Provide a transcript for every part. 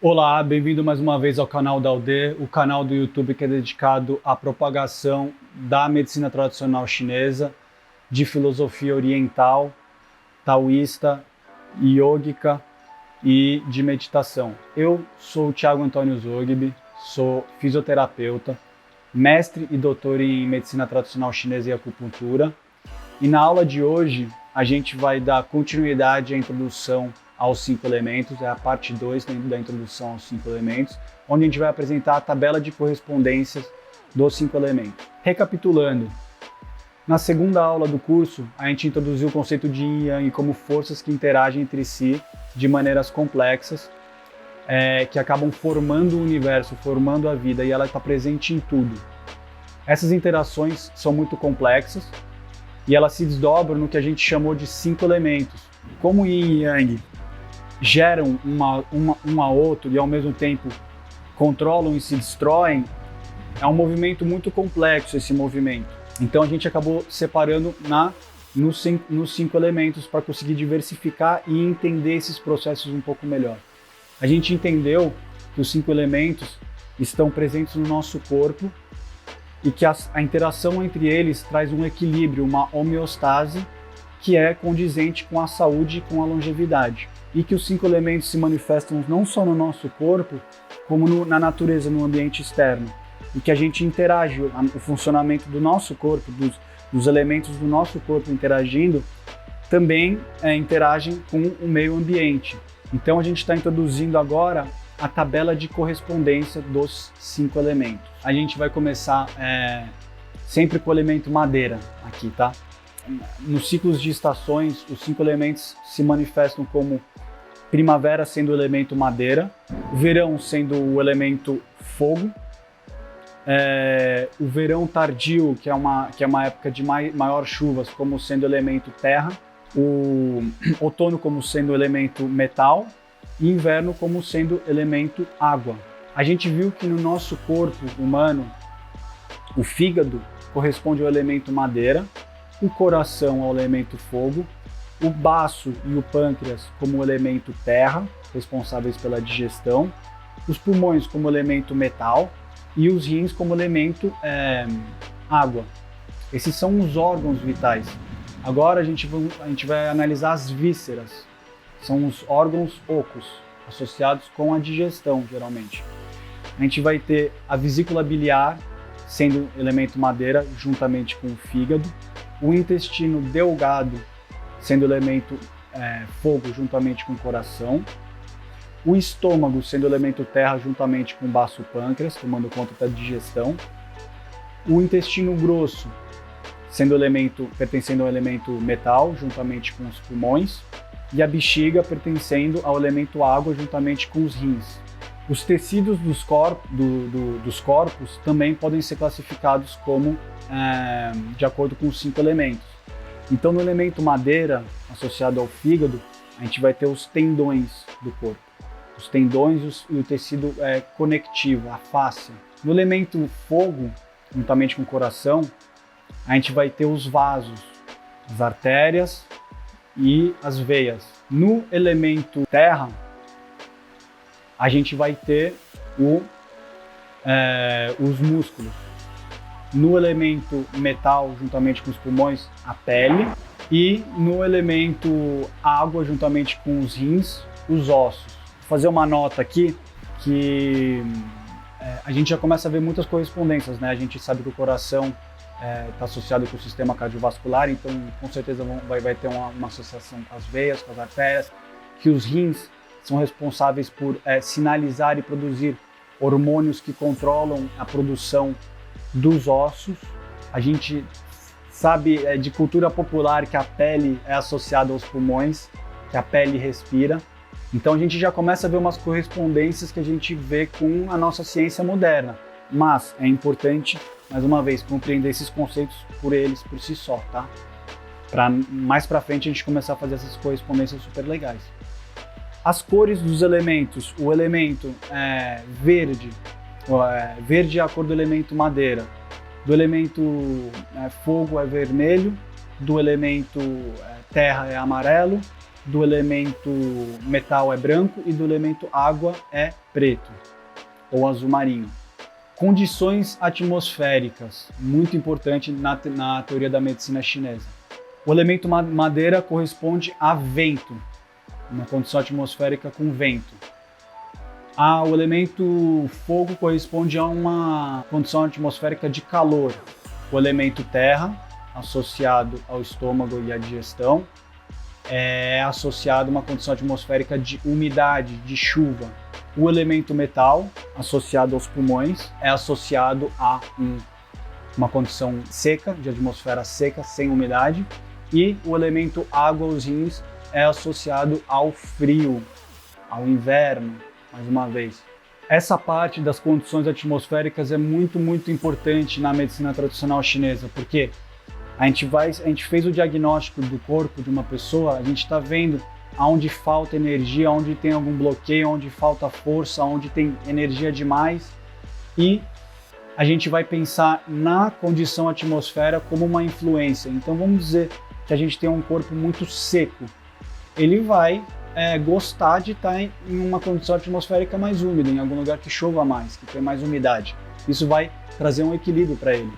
Olá, bem-vindo mais uma vez ao canal da UD, o canal do YouTube que é dedicado à propagação da medicina tradicional chinesa, de filosofia oriental, taoísta, yógica e de meditação. Eu sou o Thiago Antônio Zogby, sou fisioterapeuta, mestre e doutor em medicina tradicional chinesa e acupuntura. E na aula de hoje a gente vai dar continuidade à introdução aos 5 elementos, é a parte 2 da introdução aos 5 elementos, onde a gente vai apresentar a tabela de correspondências dos 5 elementos. Recapitulando, na segunda aula do curso, a gente introduziu o conceito de Yin e Yang como forças que interagem entre si de maneiras complexas, que acabam formando o universo, formando a vida, e ela está presente em tudo. Essas interações são muito complexas e elas se desdobram no que a gente chamou de 5 elementos. Como Yin e Yang geram um a outro e ao mesmo tempo controlam e se destroem, é um movimento muito complexo esse movimento. Então a gente acabou separando nos 5 elementos para conseguir diversificar e entender esses processos um pouco melhor. A gente entendeu que os 5 elementos estão presentes no nosso corpo e que a interação entre eles traz um equilíbrio, uma homeostase que é condizente com a saúde e com a longevidade. E que os 5 elementos se manifestam não só no nosso corpo, como na natureza, no ambiente externo. E que a gente interage, o funcionamento do nosso corpo, dos elementos do nosso corpo interagindo, também interagem com o meio ambiente. Então a gente está introduzindo agora a tabela de correspondência dos 5 elementos. A gente vai começar sempre com o elemento madeira aqui, tá? Nos ciclos de estações, os 5 elementos se manifestam como primavera sendo o elemento madeira, verão sendo o elemento fogo, o verão tardio, que é uma época de maior chuvas, como sendo o elemento terra, o outono como sendo o elemento metal e inverno como sendo elemento água. A gente viu que no nosso corpo humano, o fígado corresponde ao elemento madeira, o coração ao elemento fogo, o baço e o pâncreas como elemento terra, responsáveis pela digestão, os pulmões como elemento metal e os rins como elemento água. Esses são os órgãos vitais. Agora a gente vai analisar as vísceras. São os órgãos ocos, associados com a digestão, geralmente. A gente vai ter a vesícula biliar, sendo elemento madeira, juntamente com o fígado, o intestino delgado, sendo elemento fogo, juntamente com o coração, o estômago, sendo elemento terra, juntamente com o baço e pâncreas, tomando conta da digestão, o intestino grosso, pertencendo ao elemento metal, juntamente com os pulmões, e a bexiga, pertencendo ao elemento água, juntamente com os rins. Os tecidos dos corpos também podem ser classificados como de acordo com os 5 elementos. Então, no elemento madeira, associado ao fígado, a gente vai ter os tendões do corpo. Os tendões e o tecido conectivo, a fáscia. No elemento fogo, juntamente com o coração, a gente vai ter os vasos, as artérias e as veias. No elemento terra, a gente vai ter os músculos. No elemento metal, juntamente com os pulmões, a pele. E no elemento água, juntamente com os rins, os ossos. Vou fazer uma nota aqui que a gente já começa a ver muitas correspondências, né? A gente sabe que o coração está associado com o sistema cardiovascular, então com certeza vai ter uma associação com as veias, com as artérias, que os rins são responsáveis por sinalizar e produzir hormônios que controlam a produção dos ossos. A gente sabe de cultura popular que a pele é associada aos pulmões, que a pele respira. Então a gente já começa a ver umas correspondências que a gente vê com a nossa ciência moderna. Mas é importante, mais uma vez, compreender esses conceitos por si só, tá? Para mais para frente a gente começar a fazer essas correspondências super legais. As cores dos elementos, o elemento verde, verde é a cor do elemento madeira, do elemento fogo é vermelho, do elemento terra é amarelo do elemento metal é branco e do elemento água é preto ou azul marinho. Condições atmosféricas, muito importante na teoria da medicina chinesa. O elemento madeira corresponde a vento, uma condição atmosférica com vento. O elemento fogo corresponde a uma condição atmosférica de calor. O elemento terra, associado ao estômago e à digestão, é associado a uma condição atmosférica de umidade, de chuva. O elemento metal, associado aos pulmões, é associado a uma condição seca, de atmosfera seca, sem umidade. E o elemento água, os rins, é associado ao frio, ao inverno, mais uma vez. Essa parte das condições atmosféricas é muito, muito importante na medicina tradicional chinesa, porque a gente fez o diagnóstico do corpo de uma pessoa, a gente está vendo aonde falta energia, onde tem algum bloqueio, onde falta força, onde tem energia demais, e a gente vai pensar na condição atmosfera como uma influência. Então vamos dizer que a gente tem um corpo muito seco, ele vai gostar de estar em uma condição atmosférica mais úmida, em algum lugar que chova mais, que tem mais umidade. Isso vai trazer um equilíbrio para ele.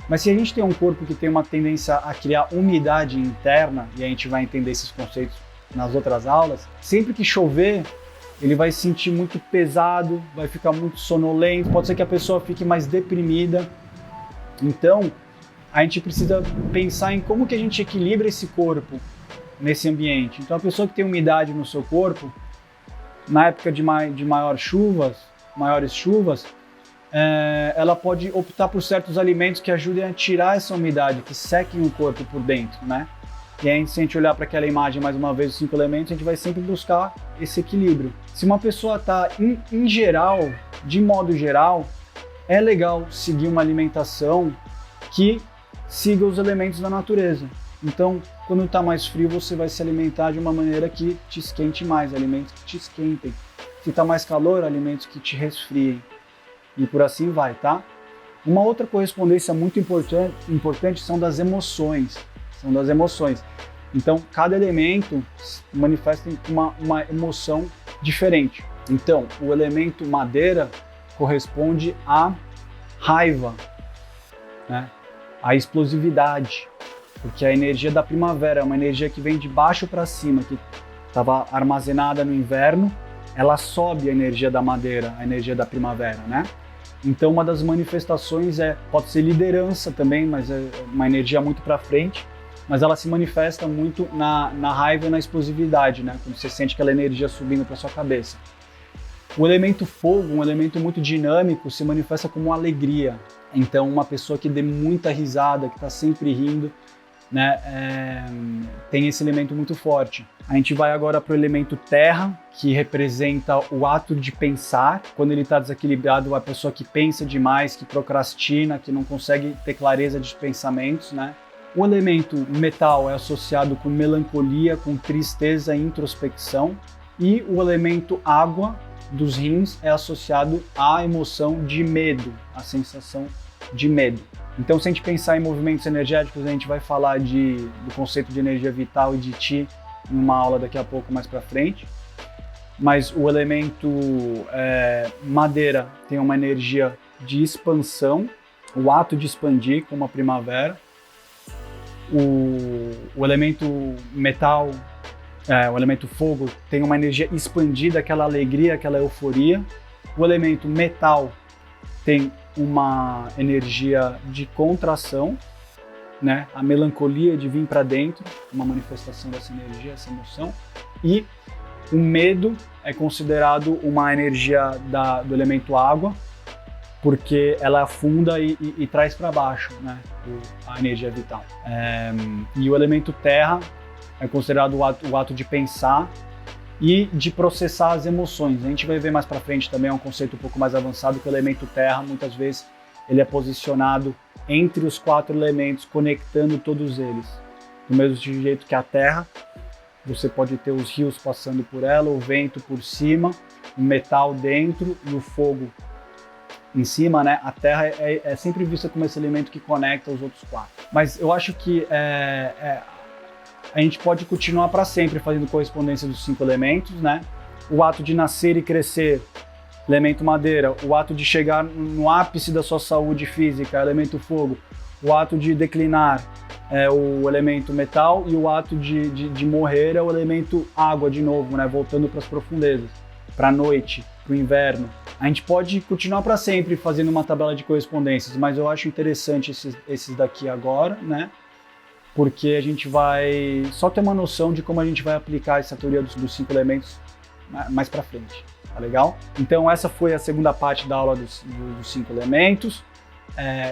Mas se a gente tem um corpo que tem uma tendência a criar umidade interna, e a gente vai entender esses conceitos nas outras aulas, sempre que chover, ele vai se sentir muito pesado, vai ficar muito sonolento, pode ser que a pessoa fique mais deprimida. Então, a gente precisa pensar em como que a gente equilibra esse corpo nesse ambiente. Então, a pessoa que tem umidade no seu corpo, na época de maiores chuvas, ela pode optar por certos alimentos que ajudem a tirar essa umidade, que sequem o corpo por dentro, né? E aí, se a gente olhar para aquela imagem mais uma vez, os 5 elementos, a gente vai sempre buscar esse equilíbrio. Se uma pessoa está, em geral, de modo geral, é legal seguir uma alimentação que siga os elementos da natureza. Então, quando está mais frio, você vai se alimentar de uma maneira que te esquente mais, alimentos que te esquentem. Se está mais calor, alimentos que te resfriem. E por assim vai, tá? Uma outra correspondência muito importante são das emoções. Então, cada elemento manifesta uma emoção diferente. Então, o elemento madeira corresponde à raiva, né? À explosividade, porque a energia da primavera é uma energia que vem de baixo para cima, que estava armazenada no inverno, ela sobe a energia da madeira, a energia da primavera, né? Então, uma das manifestações pode ser liderança também, mas é uma energia muito para frente, mas ela se manifesta muito na raiva e na explosividade, né? Quando você sente aquela energia subindo para sua cabeça. O elemento fogo, um elemento muito dinâmico, se manifesta como alegria. Então, uma pessoa que dê muita risada, que está sempre rindo, né? Tem esse elemento muito forte. A gente vai agora para o elemento terra, que representa o ato de pensar. Quando ele está desequilibrado, é a pessoa que pensa demais, que procrastina, que não consegue ter clareza de pensamentos, né? O elemento metal é associado com melancolia, com tristeza e introspecção. E o elemento água dos rins é associado à emoção de medo, a sensação de medo. Então, se a gente pensar em movimentos energéticos, a gente vai falar do conceito de energia vital e de Qi em uma aula daqui a pouco mais para frente. Mas o elemento madeira tem uma energia de expansão, o ato de expandir, como a primavera. O elemento metal, o elemento fogo, tem uma energia expandida, aquela alegria, aquela euforia. O elemento metal tem uma energia de contração, né? A melancolia de vir para dentro, uma manifestação dessa energia, essa emoção. E o medo é considerado uma energia do elemento água, porque ela afunda e traz para baixo, né? A energia vital. E o elemento terra é considerado o ato de pensar e de processar as emoções. A gente vai ver mais para frente também, é um conceito um pouco mais avançado, que o elemento terra, muitas vezes, ele é posicionado entre os 4 elementos, conectando todos eles. Do mesmo jeito que a terra, você pode ter os rios passando por ela, o vento por cima, o metal dentro e o fogo em cima, né? A terra é sempre vista como esse elemento que conecta os outros 4. Mas eu acho que a a gente pode continuar para sempre fazendo correspondência dos 5 elementos, né? O ato de nascer e crescer, elemento madeira. O ato de chegar no ápice da sua saúde física, elemento fogo. O ato de declinar é o elemento metal, e o ato de morrer é o elemento água de novo, né? Voltando para as profundezas, para a noite, para o inverno. A gente pode continuar para sempre fazendo uma tabela de correspondências, mas eu acho interessante esses daqui agora, né? Porque a gente vai só ter uma noção de como a gente vai aplicar essa teoria dos 5 elementos mais para frente, tá legal? Então essa foi a segunda parte da aula dos 5 elementos.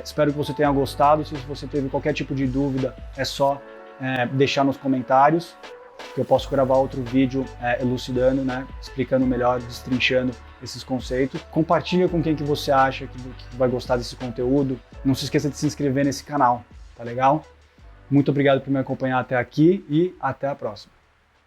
Espero que você tenha gostado. Se você teve qualquer tipo de dúvida, é só deixar nos comentários, que eu posso gravar outro vídeo elucidando, né, explicando melhor, destrinchando esses conceitos. Compartilha com quem que você acha que vai gostar desse conteúdo. Não se esqueça de se inscrever nesse canal, tá legal? Muito obrigado por me acompanhar até aqui e até a próxima.